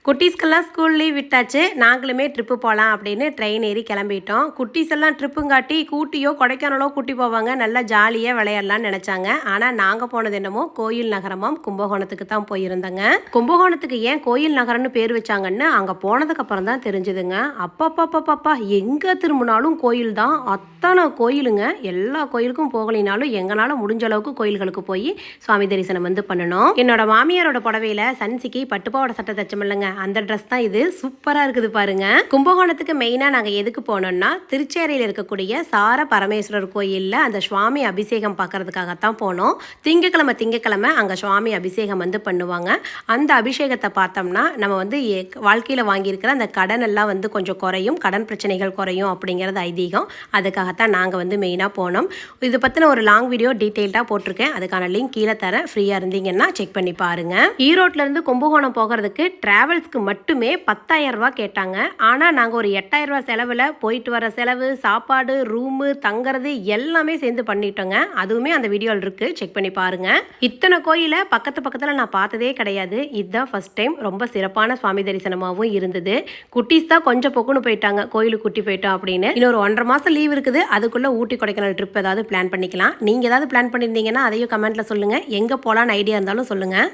குட்டீஸ்க்கெல்லாம் school leave விட்டாச்சு. நாங்களுமே trip போகலாம் அப்படின்னு ட்ரெயின் ஏறி கிளம்பிட்டோம். குட்டீஸ் எல்லாம் ட்ரிப்புங்காட்டி கூட்டியோ கொடைக்கானலோ கூட்டி போவாங்க, நல்லா ஜாலியாக விளையாடலாம்னு நினச்சாங்க. ஆனால் நாங்கள் போனது என்னமோ கோயில் நகரமாம் கும்பகோணத்துக்கு தான் போயிருந்தோங்க. கும்பகோணத்துக்கு ஏன் கோயில் நகரம்னு பேர் வச்சாங்கன்னு அங்கே போனதுக்கப்புறம் தான் தெரிஞ்சுதுங்க. அப்பப்பப்பப்பா எங்கே திரும்பினாலும் கோயில் தான், அத்தனை கோயிலுங்க. எல்லா கோயிலுக்கும் போகலினாலும் எங்களால் முடிஞ்ச அளவுக்கு கோயில்களுக்கு போய் சுவாமி தரிசனம் பண்ணணும். என்னோட மாமியாரோட புடவையில் சன்சிக்கு பட்டுப்பாவோட சட்டை தச்சமில்லைங்க, அந்த ட்ரெஸ் தான் இது. சூப்பராக இருக்குது பாருங்க. கும்பகோணத்துக்கு மெயினாக நாங்கள் எதுக்கு போனோம்னா, திருச்சேரியில் இருக்கக்கூடிய சார பரமேஸ்வரர் கோயிலில் அந்த சுவாமி அபிஷேகம் பார்க்கறதுக்காகத்தான் போனோம். திங்கக்கிழமை அங்கே சுவாமி அபிஷேகம் பண்ணுவாங்க. அந்த அபிஷேகத்தை பார்த்தோம்னா நம்ம வாழ்க்கையில் வாங்கியிருக்கிற அந்த கடன் எல்லாம் கொஞ்சம் குறையும், கடன் பிரச்சனைகள் குறையும் அப்படிங்கிறது ஐதீகம். அதுக்காகத்தான் நாங்கள் மெயினாக போனோம். இதை பற்றின ஒரு லாங் வீடியோ டீட்டெயில்டாக போட்டிருக்கேன். அதுக்கான லிங்க் கீழே தரேன், ஃப்ரீயாக இருந்தீங்கன்னா செக் பண்ணி பாருங்க. ஈரோட்லேருந்து கும்பகோணம் போகிறதுக்கு டிராவல்ஸ்க்கு மட்டுமே 10,000 ரூபா கேட்டாங்க. ஆனால் நாங்கள் ஒரு 8,000 ரூபா செலவில் போயிட்டு வர செலவு, சாப்பாடு, ரூமு, தங்குறது எல்லாமே சேர்ந்து பண்ணிட்டோங்க. அதுவுமே அந்த வீடியோவில் இருக்குது, செக் பண்ணி பாருங்கள். இத்தனை கோயிலை பக்கத்தில் நான் பார்த்ததே கிடையாது. இதுதான் ஃபர்ஸ்ட் டைம். ரொம்ப சிறப்பான சுவாமி தரிசனமாகவும் இருந்தது. குட்டீஸ் தான் கொஞ்சம் பொக்குன்னு போயிட்டாங்க, கோயிலுக்கு கூட்டி போயிட்டோம் அப்படின்னு. இன்னொரு 1.5 மாதம் லீவ் இருக்குது, அதுக்குள்ளே ஊட்டி கொடைக்கானல் ட்ரிப் ஏதாவது பிளான் பண்ணிக்கலாம். நீங்கள் ஏதாவது பிளான் பண்ணியிருந்தீங்கன்னா அதையும் கமெண்ட்டில் சொல்லுங்கள். எங்கே போகலான்னு ஐடியா இருந்தாலும் சொல்லுங்கள்.